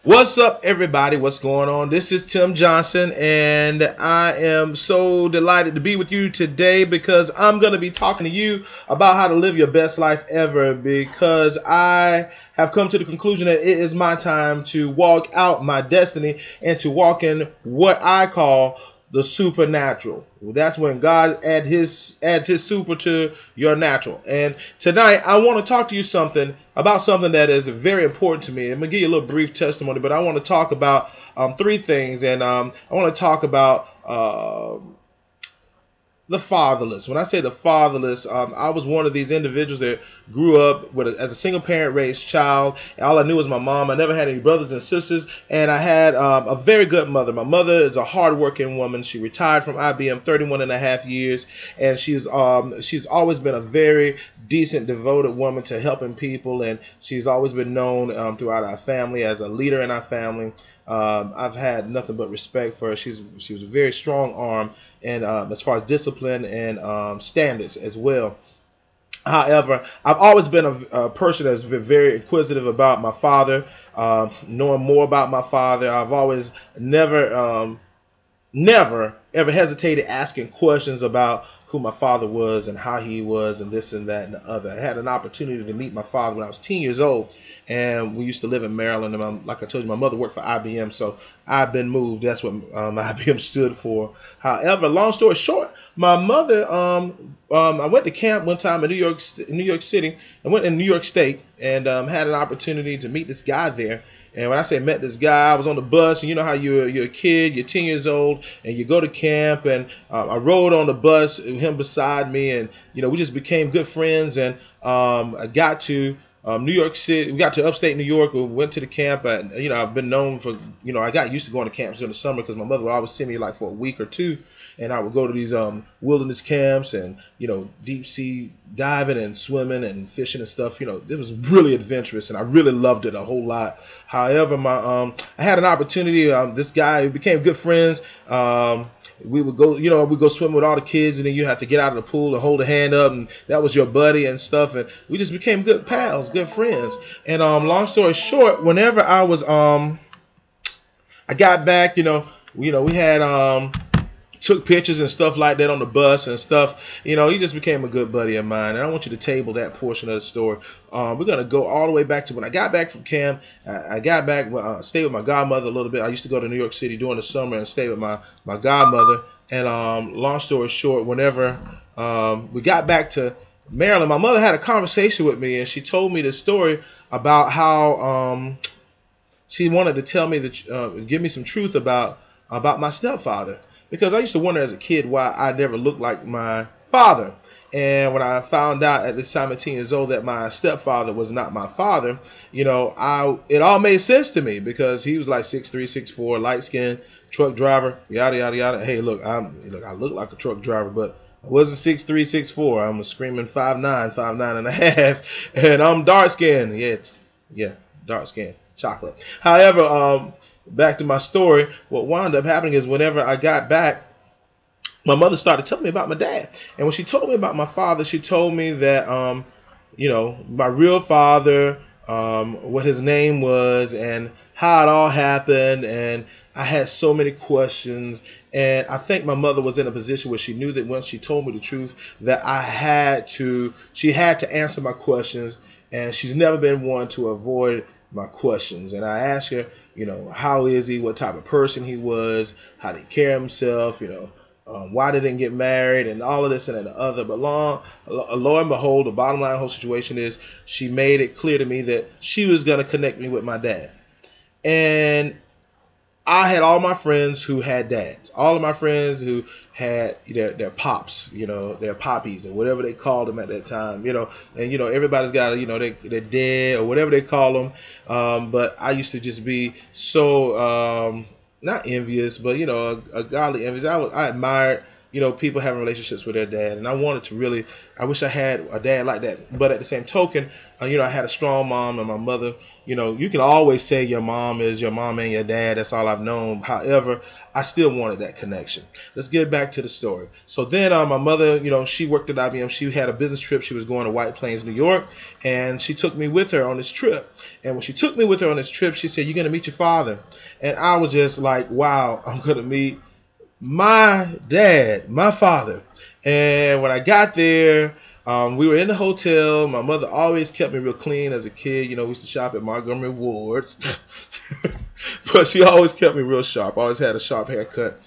What's up, everybody? What's going on? This is Tim Johnson, and I am so delighted to be with you today because I'm going to be talking to you about how to live your best life ever, because I have come to the conclusion that it is my time to walk out my destiny and to walk in what I call the supernatural. That's when God adds his super to your natural. And tonight I want to talk to you about something that is very important to me. I'm gonna give you a little brief testimony, but I want to talk about three things, and I want to talk about the fatherless. When I say the fatherless, I was one of these individuals that grew up as a single parent raised child. All I knew was my mom. I never had any brothers and sisters, and I had a very good mother. My mother is a hardworking woman. She retired from IBM 31 and a half years, and she's always been a very decent, devoted woman to helping people, and she's always been known throughout our family as a leader in our family. I've had nothing but respect for her. She was a very strong arm, and as far as discipline and standards as well. However, I've always been a person that's been very inquisitive about my father, knowing more about my father. I've always never ever hesitated asking questions about who my father was and how he was and this and that and the other. I had an opportunity to meet my father when I was 10 years old, and we used to live in Maryland. And like I told you, my mother worked for IBM, so I've been moved. That's what IBM stood for. However, long story short, my mother, I went to camp one time in New York City. I went in New York State and had an opportunity to meet this guy there. And when I say met this guy, I was on the bus, and you know how you're a kid, you're 10 years old, and you go to camp, and I rode on the bus, him beside me, and we just became good friends. And I got to New York City. We got to upstate New York. We went to the camp. And I've been known for I got used to going to camps during the summer because my mother would always send me like for a week or two. And I would go to these wilderness camps and, deep sea diving and swimming and fishing and stuff. It was really adventurous, and I really loved it a whole lot. However, I had an opportunity. This guy, we became good friends. We would go, we go swimming with all the kids, and then you have to get out of the pool and hold a hand up, and that was your buddy and stuff. And we just became good pals, good friends. And long story short, whenever I got back, we had took pictures and stuff like that on the bus and stuff. He just became a good buddy of mine, and I want you to table that portion of the story. We're gonna go all the way back to when I got back from camp. I got back, stayed with my godmother a little bit. I used to go to New York City during the summer and stay with my godmother. And long story short, whenever we got back to Maryland, my mother had a conversation with me, and she told me the story about how she wanted to tell me give me some truth about my stepfather. Because I used to wonder as a kid why I never looked like my father. And when I found out at this time at 10 years old that my stepfather was not my father, it all made sense to me, because he was like 6'3", 6'4", light skinned, truck driver, yada yada yada. Hey, look, I look like a truck driver, but I wasn't 6'3", 6'4". I'm a screaming 5'9", 5'9" and a half, and I'm dark skinned. Yeah, dark skinned, chocolate. However, back to my story, what wound up happening is whenever I got back, my mother started telling me about my dad. And when she told me about my father, she told me that, my real father, what his name was and how it all happened. And I had so many questions. And I think my mother was in a position where she knew that once she told me the truth, that she had to answer my questions. And she's never been one to avoid my questions. And I asked her, how is he? What type of person he was? How did he carry himself? Why did he get married? And all of this and the other. But lo and behold, the bottom line of the whole situation is she made it clear to me that she was going to connect me with my dad. And I had all my friends who had dads. All of my friends who had their pops, their poppies, or whatever they called them at that time, and everybody's got their dad or whatever they call them. But I used to just be so not envious, but a godly envious. I admired people having relationships with their dad, and I wanted to really. I wish I had a dad like that. But at the same token, I had a strong mom, and my mother. You can always say your mom is your mom and your dad. That's all I've known. However, I still wanted that connection. Let's get back to the story. So then, my mother, she worked at IBM. She had a business trip. She was going to White Plains, New York, and she took me with her on this trip. And when she took me with her on this trip, she said, "You're going to meet your father." And I was just like, "Wow, I'm going to meet my dad, my father." And when I got there, we were in the hotel. My mother always kept me real clean as a kid. We used to shop at Montgomery Ward's. But she always kept me real sharp. I always had a sharp haircut.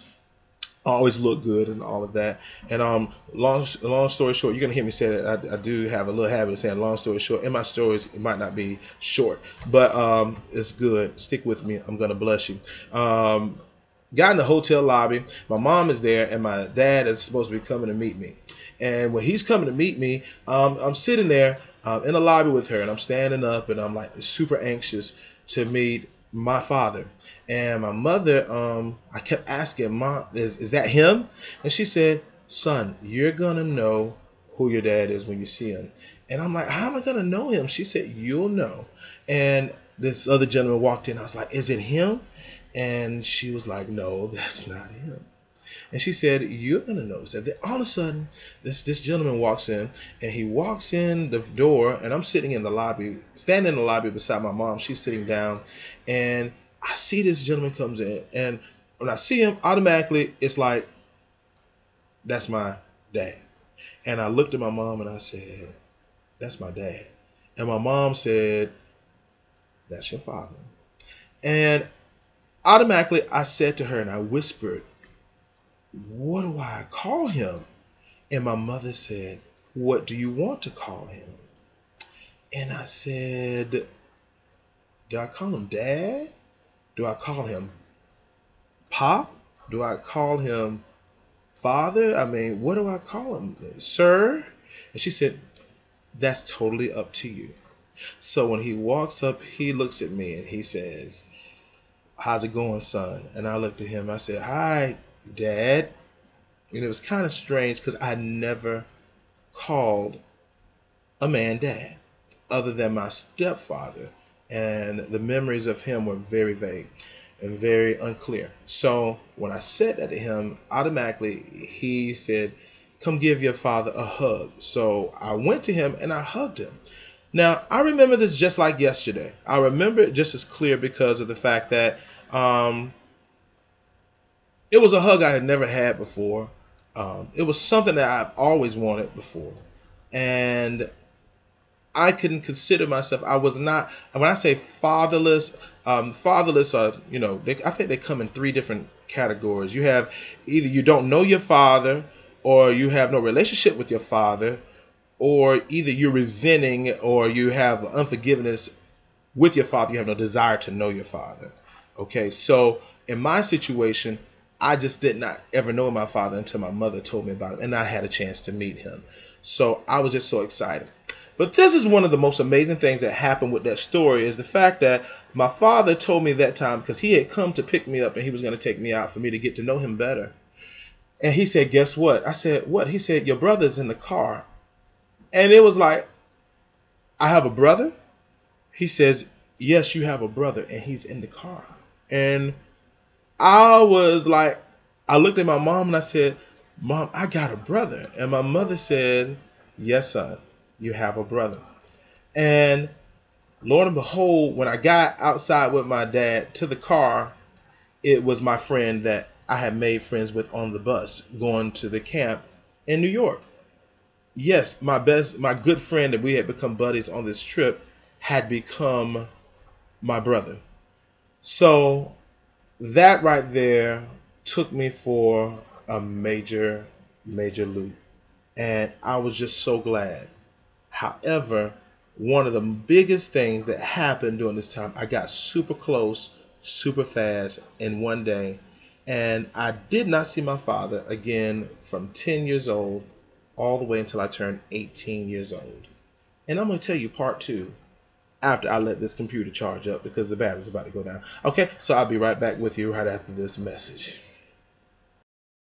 Always looked good and all of that. And long story short, you're going to hear me say that I do have a little habit of saying long story short. In my stories, it might not be short, but it's good. Stick with me. I'm going to bless you. Got in the hotel lobby. My mom is there, and my dad is supposed to be coming to meet me. And when he's coming to meet me, I'm sitting there in the lobby with her, and I'm standing up, and I'm like super anxious to meet my father. And my mother, I kept asking, "Mom, is that him?" And she said, "Son, you're gonna know who your dad is when you see him." And I'm like, "How am I gonna know him?" She said, "You'll know." And this other gentleman walked in. I was like, "Is it him?" And she was like, "No, that's not him." And she said, "You're going to notice that." Then all of a sudden, this gentleman walks in, and he walks in the door, and I'm sitting in the lobby, standing in the lobby beside my mom. She's sitting down, and I see this gentleman comes in, and when I see him, automatically, it's like, that's my dad. And I looked at my mom, and I said, "That's my dad." And my mom said, "That's your father." And automatically, I said to her, and I whispered, "What do I call him?" And my mother said, "What do you want to call him?" And I said, "Do I call him Dad? Do I call him Pop? Do I call him Father? I mean, what do I call him? Sir?" And she said, "That's totally up to you." So when he walks up, he looks at me and he says, "How's it going, son?" And I looked at him. I said, "Hi, Dad." And it was kind of strange because I never called a man dad other than my stepfather. And the memories of him were very vague and very unclear. So when I said that to him, automatically he said, "Come give your father a hug." So I went to him and I hugged him. Now, I remember this just like yesterday. I remember it just as clear because of the fact that it was a hug I had never had before. It was something that I've always wanted before. And I couldn't consider myself, I was not, when I say fatherless, fatherless are, I think they come in three different categories. You have either you don't know your father, or you have no relationship with your father, or either you're resenting or you have unforgiveness with your father. You have no desire to know your father. Okay, so in my situation, I just did not ever know my father until my mother told me about him, and I had a chance to meet him. So I was just so excited. But this is one of the most amazing things that happened with that story is the fact that my father told me that time, because he had come to pick me up and he was going to take me out for me to get to know him better. And he said, "Guess what?" I said, "What?" He said, "Your brother's in the car." And it was like, "I have a brother?" He says, "Yes, you have a brother, and he's in the car." And I was like, I looked at my mom and I said, "Mom, I got a brother." And my mother said, "Yes, son, you have a brother." And Lord and behold, when I got outside with my dad to the car, it was my friend that I had made friends with on the bus going to the camp in New York. Yes, my good friend that we had become buddies on this trip had become my brother. So that right there took me for a major, major loop. And I was just so glad. However, one of the biggest things that happened during this time, I got super close, super fast in one day. And I did not see my father again from 10 years old all the way until I turned 18 years old. And I'm going to tell you part two after I let this computer charge up because the battery's about to go down. Okay, so I'll be right back with you right after this message.